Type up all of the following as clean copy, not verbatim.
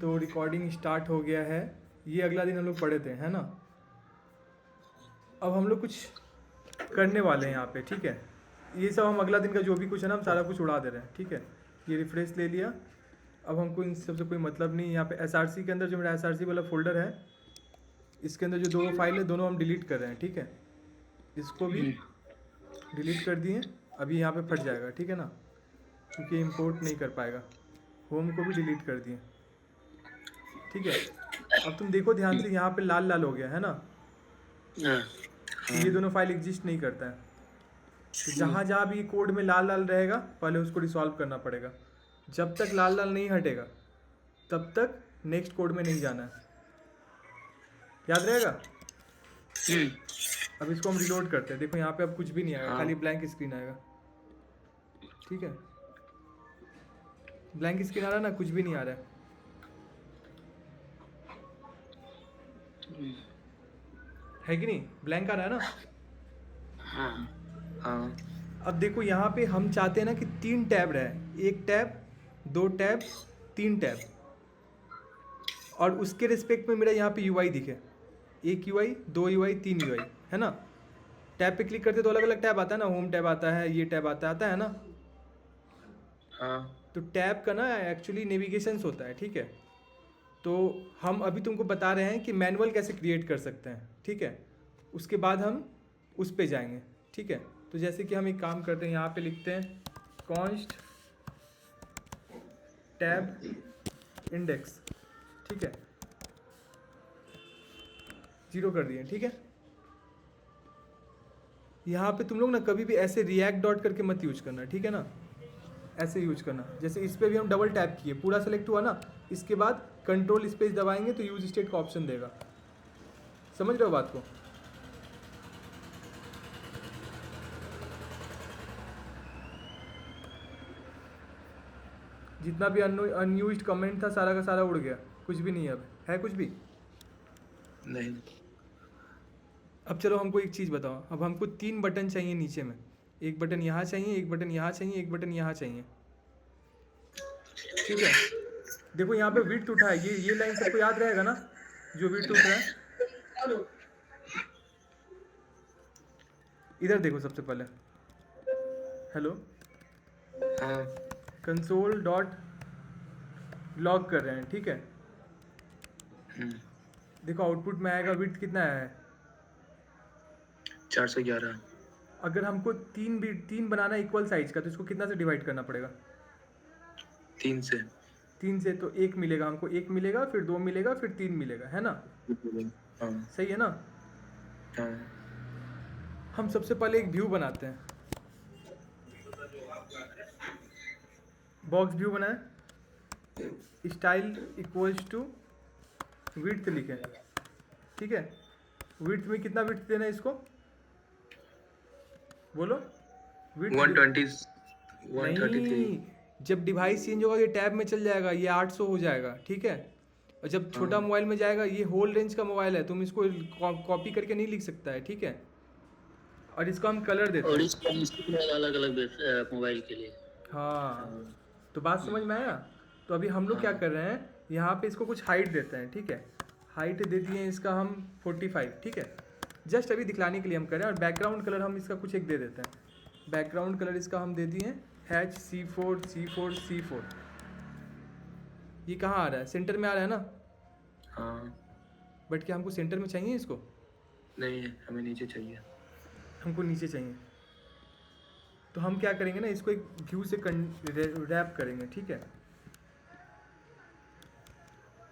तो recording start हो गया है। ये अगला दिन हम लोग पढ़े थे, है ना। अब हम लोग कुछ करने वाले हैं यहाँ पे, ठीक है। ये सब हम अगला दिन का जो भी कुछ है ना, हम सारा कुछ उड़ा दे रहे हैं, ठीक है। ये रिफ्रेश ले लिया। अब हमको इन सब से कोई मतलब नहीं। यहाँ पे SRC के अंदर जो मेरा SRC वाला फोल्डर है, इसके अंदर जो दो फाइल है दोनों हम डिलीट कर रहे हैं, ठीक है। इसको भी डिलीट कर दिए। अभी यहाँ पे फट जाएगा, ठीक है ना, क्योंकि इंपोर्ट नहीं कर पाएगा। होम को भी डिलीट कर दिए, ठीक है। अब तुम देखो ध्यान से, यहाँ पे लाल लाल हो गया है ना, तो ये दोनों फाइल एग्जिस्ट नहीं करता है। तो जहाँ जहाँ भी कोड में लाल लाल रहेगा पहले उसको रिसॉल्व करना पड़ेगा। जब तक लाल लाल नहीं हटेगा तब तक नेक्स्ट कोड में नहीं जाना है। याद रहेगा। अब इसको हम रिलोड करते हैं। देखो यहाँ पे अब कुछ भी नहीं आएगा, खाली ब्लैंक स्क्रीन आएगा, ठीक है। ब्लैंक स्क्रीन आ रहा है ना, कुछ भी नहीं आ रहा है। है कि नहीं, ब्लैंक आ रहा है ना। अब देखो यहाँ पे हम चाहते हैं ना कि 3 टैब रहे, 1 टैब, 2 टैब, 3 टैब, और उसके रिस्पेक्ट में मेरा यहाँ पे UI दिखे। 1 UI, 2 UI, 3 UI, है ना। टैब पे क्लिक करते तो अलग अलग टैब आता है ना, होम टैब आता है, ये टैब आता है ना। तो टैब का ना एक्चुअली नेविगेशंस होता है, ठीक है। तो हम अभी तुमको बता रहे हैं कि मैनुअल कैसे क्रिएट कर सकते हैं, ठीक है। उसके बाद हम उस पे जाएंगे, ठीक है। तो जैसे कि हम एक काम करते हैं, यहाँ पे लिखते हैं कॉन्स्ट टैब इंडेक्स, ठीक है। 0 कर दिए, ठीक है। यहाँ पे तुम लोग ना कभी भी ऐसे रिएक्ट डॉट करके मत यूज करना, ठीक है ना। ऐसे यूज करना, जैसे इस पर भी हम डबल टैप किए, पूरा सेलेक्ट हुआ ना, इसके बाद कंट्रोल स्पेस दबाएंगे तो यूज स्टेट का ऑप्शन देगा। समझ रहे हो बात को। जितना भी अनयूज्ड कमेंट था सारा का सारा उड़ गया, कुछ भी नहीं अब है, कुछ भी नहीं। अब चलो हमको एक चीज़ बताओ। अब हमको 3 बटन चाहिए नीचे में। एक बटन यहाँ चाहिए, एक बटन यहाँ चाहिए, एक बटन यहाँ चाहिए, ठीक है। देखो यहाँ पे विड्थ उठा है, ये लाइन सबको याद रहेगा ना, जो विड्थ उठ रहा है। इधर देखो सबसे पहले, हेलो, कंसोल डॉट लॉग कर रहे हैं, ठीक है। देखो आउटपुट में आएगा विड्थ कितना है, 411। अगर हमको 3 बनाना इक्वल साइज का तो इसको कितना से डिवाइड करना पड़ेगा, 3 से। 3 से। तो 1 मिलेगा हमको, 1 मिलेगा, फिर 2 मिलेगा, फिर 3 मिलेगा, है ना। सही है ना। हम सबसे पहले एक व्यू बनाते हैं, बॉक्स व्यू बनाए, स्टाइल इक्वल्स टू विड्थ लिखें, ठीक है। विड्थ में कितना विड्थ देना है इसको, बोलो। विड्थ 120 नहीं, जब डिवाइस चेंज होगा ये टैब में चल जाएगा, ये 800 हो जाएगा, ठीक है। और जब छोटा मोबाइल में जाएगा, ये होल रेंज का मोबाइल है, तुम इसको कॉपी करके नहीं लिख सकता है, ठीक है। और इसको हम कलर देते हैं, और इसको अलग अलग मोबाइल के लिए। हाँ। तो बात समझ में आया। तो अभी हम लोग क्या कर रहे हैं, यहाँ पे इसको कुछ हाइट देते हैं, ठीक है। हाइट दे दिए इसका हम 45, ठीक है। जस्ट अभी दिखलाने के लिए हम कर रहे हैं। और बैकग्राउंड कलर हम इसका कुछ एक दे देते हैं। बैकग्राउंड कलर इसका हम दे दिए HC4 ये कहाँ आ रहा है, सेंटर में आ रहा है ना। बट क्या हमको सेंटर में चाहिए इसको, नहीं है, हमें नीचे चाहिए। हमको नीचे चाहिए। तो हम क्या करेंगे ना, इसको एक व्यू से रैप करेंगे, ठीक है।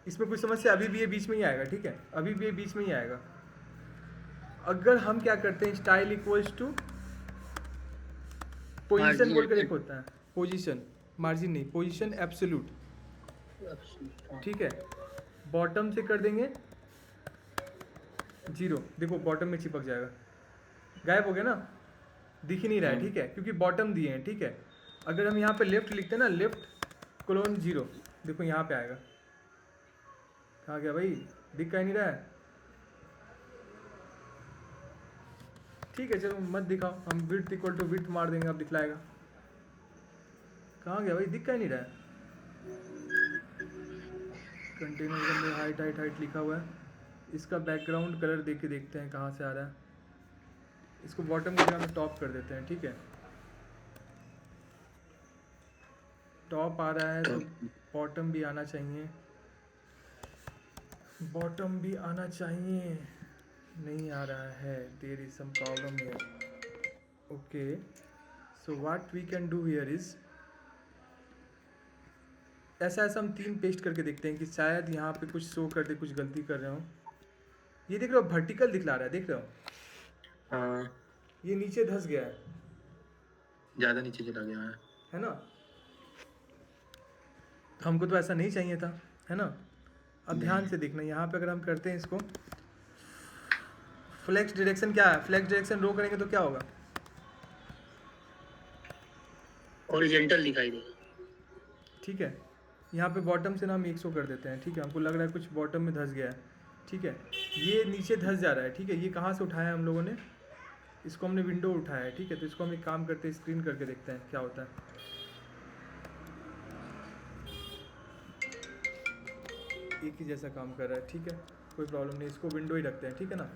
इसमें कुछ समस्या अभी भी ये बीच में ही आएगा, ठीक है। अभी भी ये बीच में ही आएगा। अगर हम क्या करते हैं, स्टाइल इक्वल्स टू पोजीशन बोल कर एक होता है, पोजीशन, मार्जिन नहीं, पोजीशन एब्सोल्यूट, ठीक है। बॉटम से कर देंगे 0। देखो बॉटम में चिपक जाएगा, गायब हो गया ना, दिख ही नहीं रहा है, ठीक है, क्योंकि बॉटम दिए हैं, ठीक है। अगर हम यहाँ पे लेफ्ट लिखते हैं ना, लेफ्ट कोलोन 0, देखो यहाँ पे आएगा। कहाँ गया भाई, दिख का ही नहीं रहा है, ठीक है। चलो मत दिखाओ, हम विड्थ इक्वल टू विड्थ मार देंगे, अब दिखलाएगा। कहाँ गया भाई, दिख का ही नहीं रहा है, कंटेनर के अंदर हाइट हाइट हाइट लिखा हुआ है। इसका बैकग्राउंड कलर देख के देखते हैं कहाँ से आ रहा है। इसको बॉटम की जगह में टॉप कर देते हैं, ठीक है। टॉप आ रहा है तो बॉटम भी आना चाहिए, बॉटम भी आना चाहिए। नहीं आ रहा है, there is some problem here. Okay, so what we can do here is, ऐसा ऐसा हम 3 पेस्ट करके देखते हैं कि शायद यहाँ पे कुछ शो कर दे, कुछ गलती कर रहे हो। ये देख रहे हो वर्टिकल दिखला रहा है, देख रहे हो हाँ, ये नीचे धंस गया ज़्यादा नीचे चला गया है ना। हमको तो ऐसा नहीं चाहिए था, है ना। अब ध्यान से देखना, यहाँ पे अगर हम करते हैं इसको, फ्लेक्स डायरेक्शन क्या है, फ्लेक्स डायरेक्शन रो करेंगे तो क्या होगा, हॉरिजॉन्टल दिखाई देगा। ठीक है। यहाँ पे बॉटम से ना हम 100 कर देते हैं, ठीक है। हमको लग रहा है कुछ बॉटम में धंस गया है, ठीक है। ये नीचे धंस जा रहा है, ठीक है। ये कहाँ से उठाया हम लोगों ने, इसको हमने विंडो उठाया है, ठीक है। तो इसको हम एक काम करते हैं, स्क्रीन करके देखते हैं क्या होता है। एक ही जैसा काम कर रहा है, ठीक है, कोई प्रॉब्लम नहीं। इसको विंडो ही रखते हैं, ठीक है ना।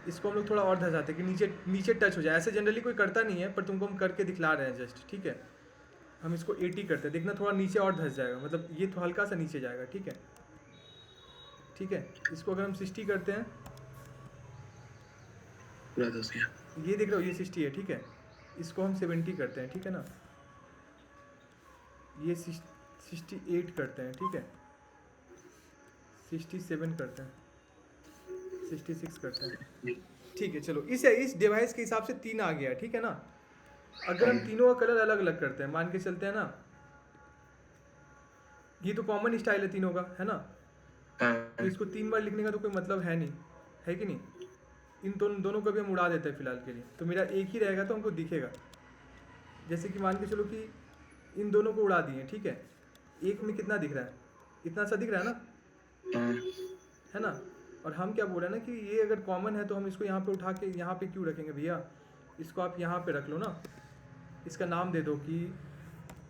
इसको हम लोग थोड़ा और धंसाते हैं कि नीचे नीचे टच हो जाए। ऐसे जनरली कोई करता नहीं है, पर तुमको हम करके दिखला रहे हैं जस्ट, ठीक है। हम इसको 80 करते हैं, देखना थोड़ा नीचे और धंस जाएगा, मतलब ये तो हल्का सा नीचे जाएगा, ठीक है, ठीक है। इसको अगर हम 60 करते हैं, पूरा 10 गया। ये देख रहे हो ये 60 है, ठीक है। इसको हम 70 करते हैं, ठीक है ना। ये 68 करते हैं, ठीक है। 67 करते हैं, 66 करते हैं, ठीक है। चलो इस डिवाइस के हिसाब से 3 आ गया, ठीक है ना। अगर हम तीनों का कलर अलग अलग करते हैं, मान के चलते हैं ना, ये तो कॉमन स्टाइल है तीनों का, है ना। तो इसको 3 बार लिखने का तो कोई मतलब है नहीं, है कि नहीं। इन दोनों को भी हम उड़ा देते हैं फिलहाल के लिए। तो मेरा एक ही रहेगा तो हमको दिखेगा। जैसे कि मान के चलो कि इन दोनों को उड़ा दिए, ठीक है। एक में कितना दिख रहा है, इतना सा दिख रहा है ना, है ना। और हम क्या बोल रहे हैं ना कि ये अगर कॉमन है तो हम इसको यहाँ पे उठा के यहाँ पे क्यों रखेंगे भैया। इसको आप यहाँ पे रख लो ना, इसका नाम दे दो कि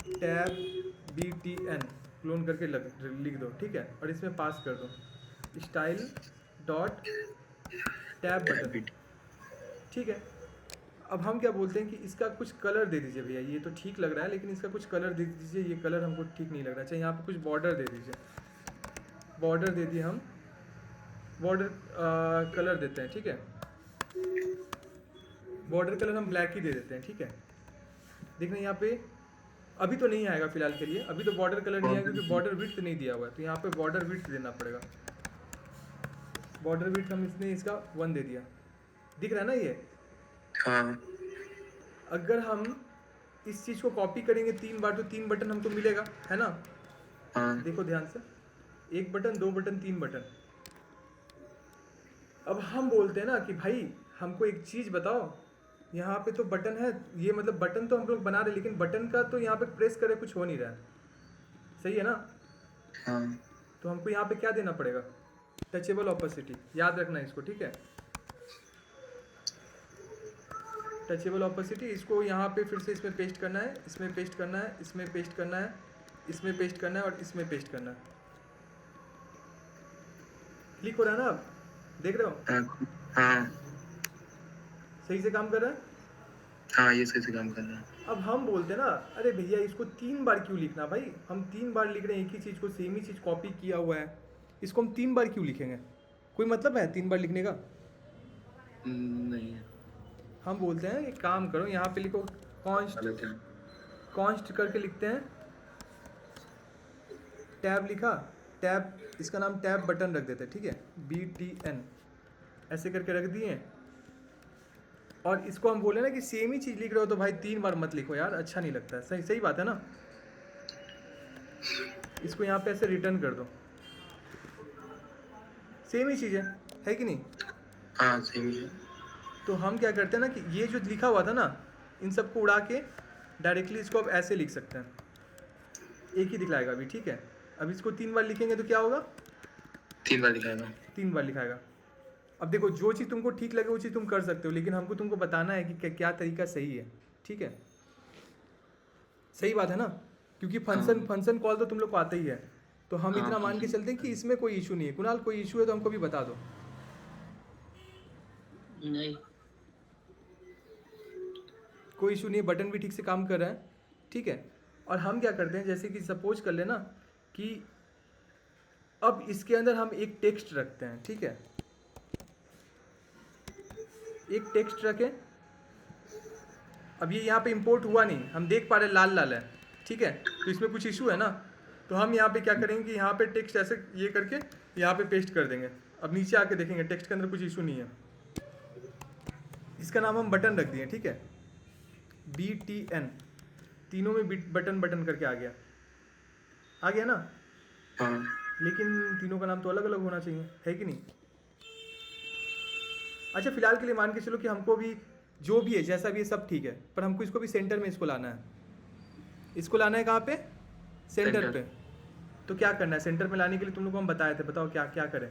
टैब BTN क्लोन करके लिख दो, ठीक है। और इसमें पास कर दो स्टाइल डॉट टैब बटन, ठीक है। अब हम क्या बोलते हैं कि इसका कुछ कलर दे दीजिए भैया। ये तो ठीक लग रहा है लेकिन इसका कुछ कलर दे दीजिए, ये कलर हमको ठीक नहीं लग रहा है। अच्छा यहाँ पे कुछ बॉर्डर दे दीजिए, बॉर्डर दे दिए हम, बॉर्डर कलर देते हैं, ठीक है। बॉर्डर कलर हम ब्लैक ही दे देते हैं, ठीक है। देखना यहाँ पे अभी तो नहीं आएगा फिलहाल के लिए, अभी तो बॉर्डर कलर नहीं आएगा क्योंकि बॉर्डर विड्थ नहीं दिया हुआ है। तो यहाँ पे बॉर्डर विड्थ देना पड़ेगा। बॉर्डर विड्थ हम इसने इसका 1 दे दिया, दिख रहा है ना ये। हाँ, अगर हम इस चीज़ को कॉपी करेंगे 3 बार तो 3 बटन हमको मिलेगा, है ना। हाँ, देखो ध्यान से, 1 बटन 2 बटन 3 बटन। अब हम बोलते हैं ना कि भाई हमको एक चीज़ बताओ, यहाँ पे तो बटन है, ये मतलब बटन तो हम लोग बना रहे हैं लेकिन बटन का तो यहाँ पे प्रेस करे कुछ हो नहीं रहा है, सही है ना। हाँ, तो हमको यहाँ पे क्या देना पड़ेगा, टचेबल ऑपोसिटी, याद रखना इसको, ठीक है। टचेबल ऑपोसिटी, इसको यहाँ पे फिर से इसमें पेस्ट करना है, इसमें पेस्ट करना है, इसमें पेस्ट करना है, इसमें पेस्ट करना है और इसमें पेस्ट करना है। क्लिक हो रहा है ना, आप देख रहे हो हाँ, सही से काम कर रहा है। हाँ, ये सही से काम कर रहा है। अब हम बोलते हैं ना, अरे भैया इसको 3 बार क्यों लिखना भाई, हम 3 बार लिख रहे हैं एक ही चीज़ को, सेम ही चीज़ कॉपी किया हुआ है, इसको हम 3 बार क्यों लिखेंगे, कोई मतलब है 3 बार लिखने का। नहीं है, हम बोलते हैं एक काम करो, यहाँ पे लिखो कॉन्स्ट, गलत है। कॉन्स्ट करके लिखते हैं, टैब लिखा, टैब इसका नाम टैब बटन रख देते हैं, ठीक है। BTN ऐसे करके रख दिए। और इसको हम बोले ना कि सेम ही चीज़ लिख रहे हो तो भाई 3 बार मत लिखो यार, अच्छा नहीं लगता है। सही सही बात है ना। इसको यहाँ पे ऐसे रिटर्न कर दो, सेम ही चीज़ है कि नहीं। हाँ, सेम ही है। तो हम क्या करते हैं ना कि ये जो लिखा हुआ था ना, इन सबको उड़ा के डायरेक्टली इसको अब ऐसे लिख सकते हैं, एक ही दिखलाएगा अभी, ठीक है। अब इसको 3 बार लिखेंगे तो क्या होगा, 3 बार दिखाएगा। 3 बार लिखाएगा। अब देखो जो चीज़ तुमको ठीक लगे वो चीज़ तुम कर सकते हो, लेकिन हमको तुमको बताना है कि क्या तरीका सही है, ठीक है। सही बात है ना, क्योंकि फंक्शन कॉल तो तुम लोग को आता ही है। तो हम हाँ, इतना मान के चलते हैं कि इसमें कोई इशू नहीं है। कुणाल, कोई इशू है तो हमको भी बता दो। नहीं। कोई इशू नहीं है, बटन भी ठीक से काम कर रहा है, ठीक है। और हम क्या करते हैं, जैसे कि सपोज कर लेना कि अब इसके अंदर हम एक टेक्स्ट रखते हैं, ठीक है। एक टेक्स्ट रखें। अब ये यहाँ पे इंपोर्ट हुआ नहीं, हम देख पा रहे लाल लाल है, ठीक है। तो इसमें कुछ इशू है ना, तो हम यहाँ पे क्या करेंगे कि यहाँ पे टेक्स्ट ऐसे ये करके यहाँ पे पेस्ट कर देंगे। अब नीचे आके देखेंगे टेक्स्ट के अंदर कुछ इशू नहीं है। इसका नाम हम बटन रख दिए, ठीक है। BTN, तीनों में बटन बटन करके आ गया ना। हाँ, लेकिन तीनों का नाम तो अलग अलग होना चाहिए, है कि नहीं। अच्छा, फिलहाल के लिए मान के चलो कि हमको भी जो भी है जैसा भी है सब ठीक है, पर हमको इसको भी सेंटर में इसको लाना है। इसको लाना है कहाँ पे? Centre centre. पे। तो क्या करना है सेंटर में लाने के लिए? तुम लोग को हम बताए थे, बताओ क्या क्या करें।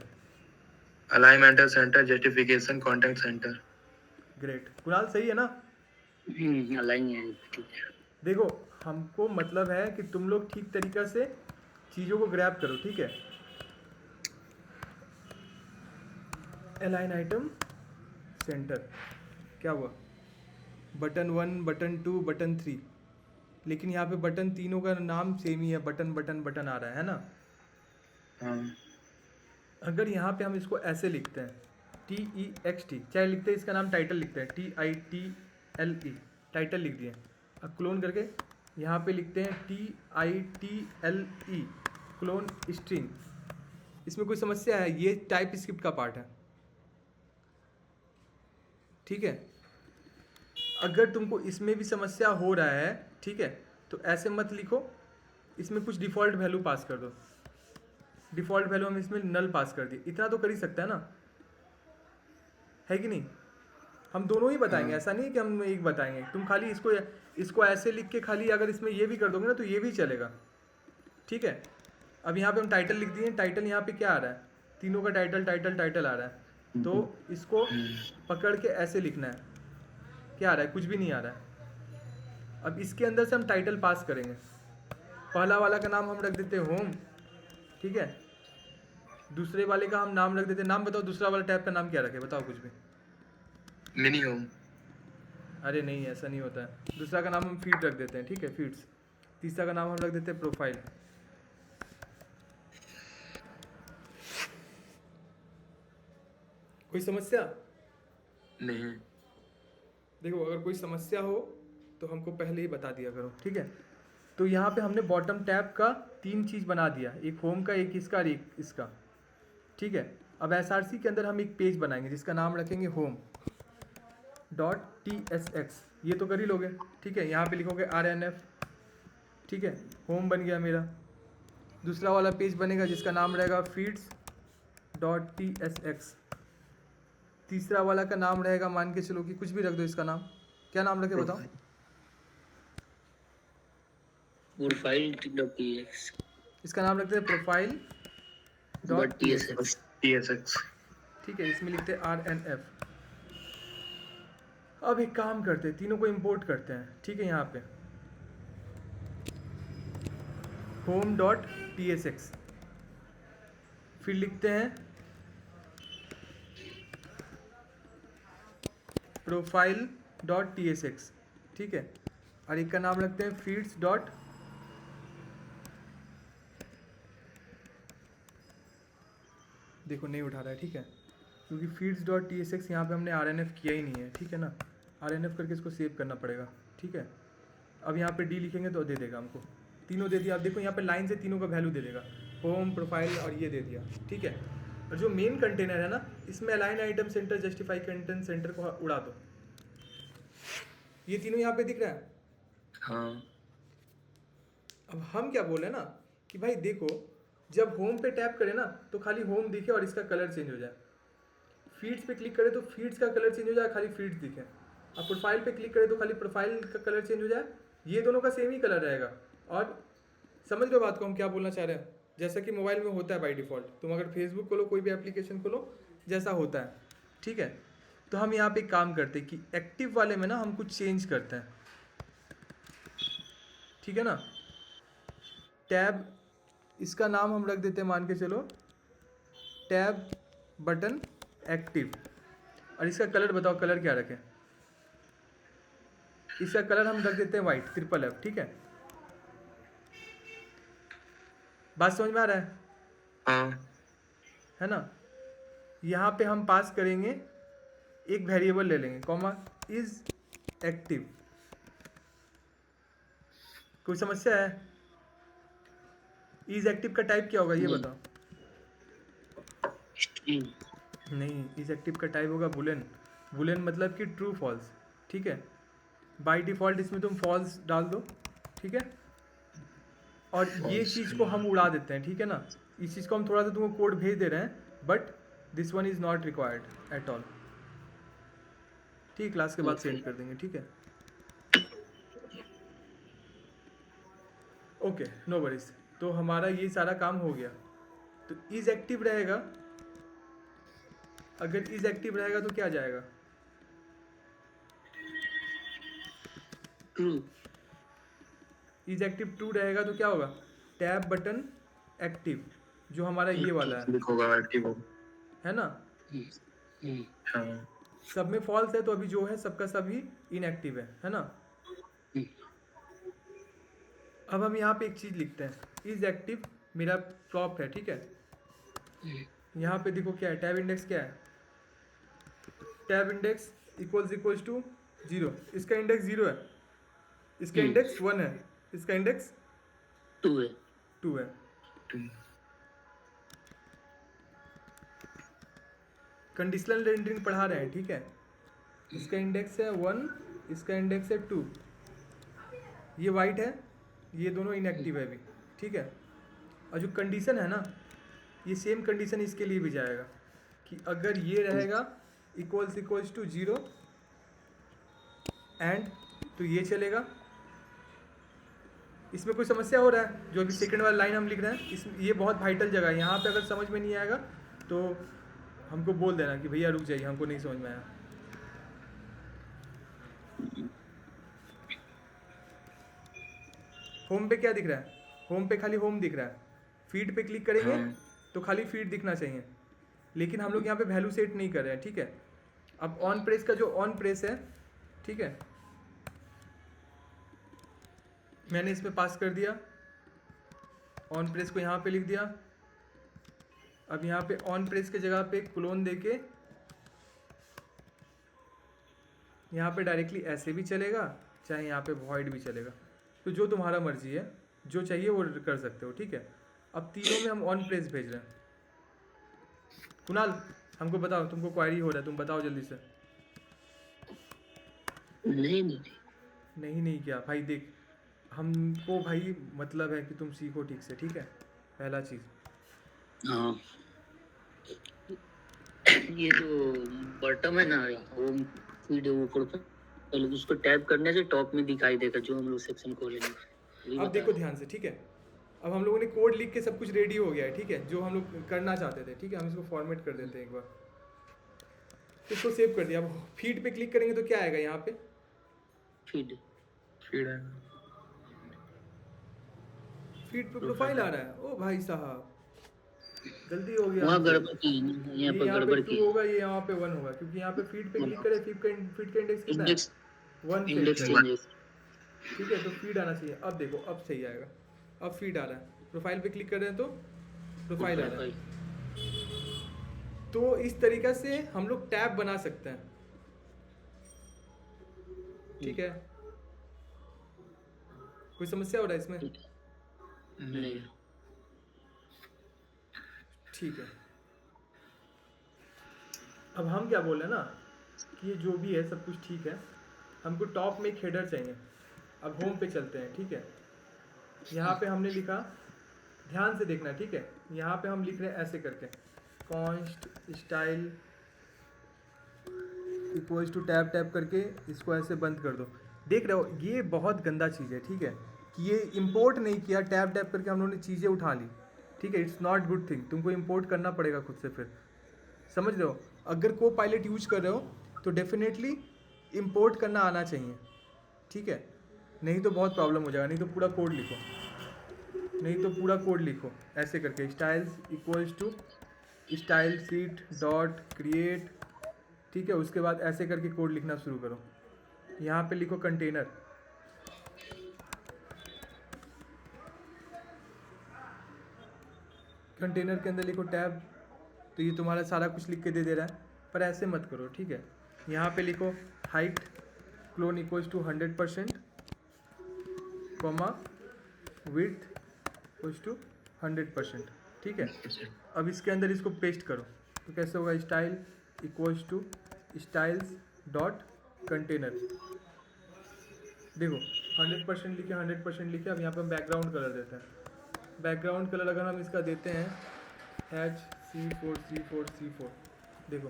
Alignment centre, justification, contact centre. Great Kunal, सही है ना। अलाइनमेंट ठीक है। देखो, हमको मतलब है कि तुम लोग ठीक तरीके से चीज़ों को ग्रैब करो, ठीक है। अलाइन आइटम सेंटर, क्या हुआ? बटन 1, बटन 2, बटन 3, लेकिन यहाँ पे बटन तीनों का नाम सेम ही है, बटन बटन बटन आ रहा है ना। हाँ, अगर यहाँ पे हम इसको ऐसे लिखते हैं TEXT, चाहे लिखते हैं इसका नाम टाइटल लिखते हैं TITLE, टाइटल लिख दिए। अब क्लोन करके यहाँ पे लिखते हैं TITLE, क्लोन स्ट्रिंग। इसमें कोई समस्या है? ये टाइप स्क्रिप्ट का पार्ट है, ठीक है। अगर तुमको इसमें भी समस्या हो रहा है, ठीक है, तो ऐसे मत लिखो, इसमें कुछ डिफ़ॉल्ट वैल्यू पास कर दो। डिफ़ॉल्ट वैल्यू हम इसमें नल पास कर दी, इतना तो कर ही सकता है ना, है कि नहीं। हम दोनों ही बताएंगे, ऐसा नहीं कि हम एक बताएंगे। तुम खाली इसको ऐसे लिख के खाली अगर इसमें ये भी कर दोगे ना तो ये भी चलेगा, ठीक है। अब यहाँ पे हम टाइटल लिख दिए, टाइटल यहाँ पे क्या आ रहा है? तीनों का टाइटल टाइटल टाइटल आ रहा है, तो इसको पकड़ के ऐसे लिखना है। क्या आ रहा है? कुछ भी नहीं आ रहा है। अब इसके अंदर से हम टाइटल पास करेंगे। पहला वाला का नाम हम रख देते हैं होम, ठीक है। दूसरे वाले का हम नाम रख देते हैं, नाम बताओ दूसरा वाला टैब का नाम क्या रखे, बताओ कुछ भी। Mini home. अरे नहीं, ऐसा नहीं होता है। दूसरा का नाम हम फीड रख देते हैं, ठीक है, फीड्स। तीसरा का नाम हम रख देते हैं प्रोफाइल। कोई समस्या? नहीं। देखो, अगर कोई समस्या हो तो हमको पहले ही बता दिया करो, ठीक है। तो यहाँ पे हमने बॉटम टैब का 3 चीज़ बना दिया, एक होम का, एक इसका और एक इसका, ठीक है। अब SRC के अंदर हम एक पेज बनाएंगे जिसका नाम रखेंगे home.tsx। ये तो कर ही लोगे, ठीक है। यहाँ पे लिखोगे RNF, ठीक है, होम बन गया मेरा। दूसरा वाला पेज बनेगा जिसका नाम रहेगा feeds.tsx। तीसरा वाला का नाम रहेगा, मान के चलो कि कुछ भी रख दो इसका नाम, क्या नाम रखे बताओ। प्रोफाइल.tx। इसका नाम रखते हैं प्रोफाइल.tsx, TSX। ठीक है। इसमें लिखते हैं RNF। अब एक काम करते हैं, तीनों को इंपोर्ट करते हैं, ठीक है। यहाँ पे home.tsx, फिर लिखते हैं प्रोफाइल.tsx, ठीक है। और एक का नाम रखते हैं feeds. देखो नहीं उठा रहा है, ठीक है, क्योंकि feeds.tsx यहाँ पे हमने RNF किया ही नहीं है, ठीक है ना। RNF करके इसको सेव करना पड़ेगा, ठीक है। अब यहाँ पे D लिखेंगे तो दे देगा हमको, तीनों दे दिया। अब देखो यहाँ पे लाइन से तीनों का वैल्यू दे देगा, होम, प्रोफाइल और ये दे दिया, ठीक है। और जो मेन कंटेनर है ना, इसमें align item centre, justify content centre को उड़ा दो। ये तीनों यहाँ पे दिख रहा है। हाँ, अब हम क्या बोले ना कि भाई देखो, जब होम पे टैप करें ना तो खाली होम दिखे और इसका कलर चेंज हो जाए। फीड्स पे क्लिक करें तो फीड्स का कलर चेंज हो जाए, खाली फीड्स दिखे। अब प्रोफाइल पे क्लिक करें तो खाली प्रोफाइल का कलर चेंज हो जाए, ये दोनों का सेम ही कलर रहेगा। और समझ लो बात को हम क्या बोलना चाह रहे हैं। जैसा कि मोबाइल में होता है बाय डिफ़ॉल्ट, तुम अगर फेसबुक खोलो, कोई भी एप्लीकेशन खोलो, जैसा होता है, ठीक है। तो हम यहाँ पे एक काम करते हैं कि एक्टिव वाले में ना हम कुछ चेंज करते हैं, ठीक है ना। टैब इसका नाम हम रख देते हैं, मान के चलो टैब बटन एक्टिव। और इसका कलर बताओ, कलर क्या रखें? इसका कलर हम रख देते हैं वाइट, FFF, ठीक है? बात समझ में आ रहा हाँ है ना? यहाँ पे हम पास करेंगे, एक वेरिएबल ले लेंगे, कॉमा इज एक्टिव। कोई समस्या है? इज एक्टिव का टाइप क्या होगा ये नहीं। बताओ? स्ट्रिंग। नहीं, इज एक्टिव का टाइप होगा बुलियन। बुलियन मतलब कि ट्रू फॉल्स, ठीक है? बाय डिफ़ॉल्ट इसमें तुम फॉल्स डाल दो, ठीक है? और ये False चीज़ को हम है। उड़ा देते हैं, ठीक है ना? इस चीज़ को हम थोड़ा सा तुमको कोड भेज दे रहे हैं, but this one is not required at all. ठीक, क्लास के बाद ओके। सेंड कर देंगे, ठीक है? Okay, no worries. तो हमारा ये सारा काम हो गया। तो इज एक्टिव रहेगा, अगर इज एक्टिव रहेगा तो क्या जाएगा? ट्रू। इज एक्टिव ट्रू रहेगा तो क्या होगा? टैब बटन एक्टिव, जो हमारा ये वाला है होगा एक्टिव होगा। है ना? हाँ सब में फॉल्स है, तो अभी जो है सबका सभी इनएक्टिव है ना? अब हम यहाँ पे एक चीज़ लिखते हैं, इज एक्टिव मेरा प्रॉप है, ठीक है? यहाँ पे देखो क्या है, टैब इंडेक्स क्या है? Tab index equals to 0। इसका इंडेक्स 0 है, इसका इंडेक्स 1 है, इसका इंडेक्स टू है। 2 है। कंडीशनल रेंडरिंग पढ़ा रहे हैं, ठीक है? इसका इंडेक्स है 1, इसका इंडेक्स है 2। ये वाइट है, ये दोनों इनएक्टिव है अभी, ठीक है? और जो कंडीशन है ना, ये सेम कंडीशन इसके लिए भी जाएगा कि अगर ये रहेगा इक्वल्स टू 0 एंड, तो ये चलेगा। इसमें कोई समस्या हो रहा है? जो अभी सेकंड वाला लाइन हम लिख रहे हैं, इस ये बहुत वाइटल जगह है, यहाँ पे अगर समझ में नहीं आएगा तो हमको बोल देना कि भैया रुक जाइए, हमको नहीं समझ में आया। होम पे क्या दिख रहा है? होम पे खाली होम दिख रहा है। फीड पे क्लिक करेंगे हाँ। तो खाली फीड दिखना चाहिए, लेकिन हम लोग यहाँ पे वैल्यू सेट नहीं कर रहे हैं, ठीक है? अब ऑन प्रेस का जो ऑन प्रेस है, ठीक है, मैंने इसमें पास कर दिया, ऑन प्रेस को यहाँ पे लिख दिया। अब यहाँ पे ऑन प्रेस के जगह पे क्लोन देके यहाँ पे डायरेक्टली ऐसे भी चलेगा, चाहे यहाँ पे वॉइड भी चलेगा, तो जो तुम्हारा मर्जी है, जो चाहिए वो कर सकते हो, ठीक है? अब तीनों में हम ऑन प्रेस भेज रहे हैं। कुणाल, हमको बताओ, तुमको क्वायरी हो रहा है, तुम बताओ जल्दी से। नहीं किया भाई, देख हमको भाई मतलब है कि तुम सीखो ठीक से, ठीक है? पहला चीज़। हाँ। ये जो बटन है ना, होम फीड ऊपर पर, पहले उसको टैप करने से टॉप में दिखाई देगा जो हम लोग सेक्शन खोलेंगे। अब देखो ध्यान से, ठीक है? अब हम लोगों ने कोड लिख के सब कुछ रेडी हो गया है, ठीक है? जो हम लोग करना चाहते थे, ठीक है? हम इसको फॉर्मेट कर देते हैं एक बार, इसको सेव कर दिया। अब फीड पे क्लिक करेंगे तो क्या आएगा यहाँ पे? फीड है। फीड पे प्रोफाइल आ रहा है। ओ भाई साहब, गलती हो गया वहाँ हमसे। गड़बड़ की, यहाँ ये पर यहाँ पे गड़बड़ 2 की। होगा, ये यहाँ पे 1 होगा, क्योंकि यहाँ पे फीड पे क्लिक करें, फीड का इंडेक्स कितना है? इंडेक्स 1 इंडेक्स से, चेंजेस। ठीक है? तो फीड आना चाहिए। अब देखो, अब सही आएगा, अब फीड आ रहा है। प्रोफाइल पे क्लिक कर रहे हैं तो प्रोफाइल आ रहा है। तो इस तरीक़ा से हम लोग टैब बना सकते हैं, ठीक है? कोई समस्या हो रहा है इसमें? नहीं। ठीक है। अब हम क्या बोल रहे हैं ना कि ये जो भी है सब कुछ ठीक है, हमको टॉप में एक हेडर चाहिए। अब होम पे चलते हैं, ठीक है? यहाँ पे हमने लिखा, ध्यान से देखना, ठीक है? यहाँ पे हम लिख रहे हैं ऐसे करके, const style equals to tab tab करके इसको ऐसे बंद कर दो। देख रहे हो, ये बहुत गंदा चीज़ है, ठीक है? कि ये इंपोर्ट नहीं किया, टैब टैब करके हम लोगों ने चीज़ें उठा ली, ठीक है? It's not good thing. तुमको इंपोर्ट करना पड़ेगा खुद से, फिर समझ रहे हो? अगर को पायलट यूज कर रहे हो तो डेफिनेटली इंपोर्ट करना आना चाहिए, ठीक है? नहीं तो बहुत प्रॉब्लम हो जाएगा, नहीं तो पूरा कोड लिखो। नहीं तो पूरा कोड लिखो ऐसे करके, styles equals to style sheet dot create, ठीक है। उसके बाद ऐसे करके कोड लिखना शुरू करो। यहाँ पे लिखो कंटेनर, कंटेनर के अंदर लिखो टैब। तो ये तुम्हारा सारा कुछ लिख के दे रहा है, पर ऐसे मत करो, ठीक है। यहाँ पे लिखो height colon equals to 100%, comma width equals to 100%, ठीक है। अब इसके अंदर इसको पेस्ट करो, तो कैसे होगा, style equals to styles dot container. देखो 100% लिखे, 100% लिखे। अब यहाँ पे हम बैकग्राउंड कलर देते हैं। बैकग्राउंड कलर अगर हम इसका देते हैं HC4C4C4, देखो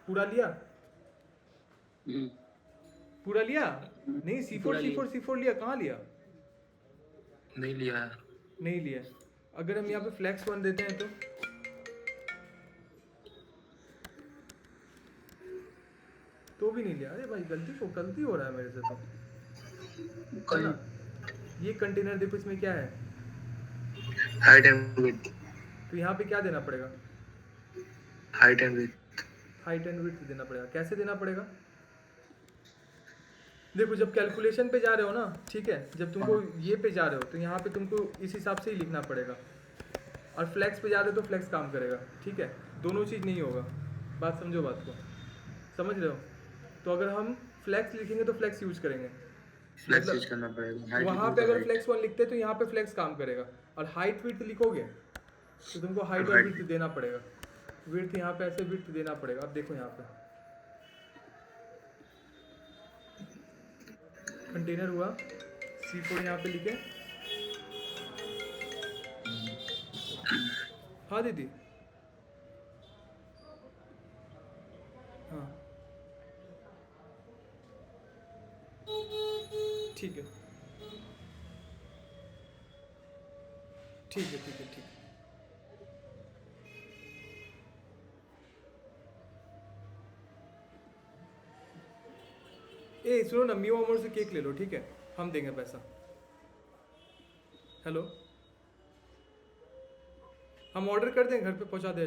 पूरा लिया, हम्म, पूरा लिया नहीं, C4 पूरा लिया। C4 C4 लिया, कहाँ लिया, नहीं लिया है। नहीं लिया। अगर हम यहाँ पे फ्लैक्स 1 देते हैं तो भी नहीं लिया। अरे भाई गलती हो रहा है मेरे से तो, है ना। ये कंटेनर देखो, इसमें क्या है, हाइट एंड विड्थ, तो यहाँ पे क्या देना पड़ेगा, height and width. Height and width देना पड़ेगा। कैसे देना पड़ेगा, देखो जब कैलकुलेशन पे जा रहे हो ना, ठीक है, जब तुमको ये पे जा रहे हो तो यहाँ पे तुमको इस हिसाब से ही लिखना पड़ेगा, और फ्लैक्स पे जा रहे हो तो फ्लैक्स काम करेगा, ठीक है। दोनों चीज़ नहीं होगा, बात समझो, बात को समझ रहे हो। तो अगर हम फ्लैक्स लिखेंगे तो फ्लैक्स यूज करेंगे, फ्लैक्स यूज करना पड़ेगा। वहाँ पे अगर फ्लैक्स 1 लिखते तो यहाँ पे फ्लैक्स काम करेगा। और हाइट विड्थ लिखोगे तो तुमको हाइट और विड्थ देना पड़ेगा। विड्थ यहाँ पे ऐसे विड्थ देना पड़ेगा। अब देखो यहाँ पे कंटेनर हुआ, C4 यहाँ पे लिखे, हाँ दीदी, हाँ ठीक है, ठीक है, ठीक है, ठीक है। ए सुनो ना, मियो अमोर से केक ले लो, ठीक है, हम देंगे पैसा। हेलो, हम ऑर्डर कर दें, घर पे पहुंचा दे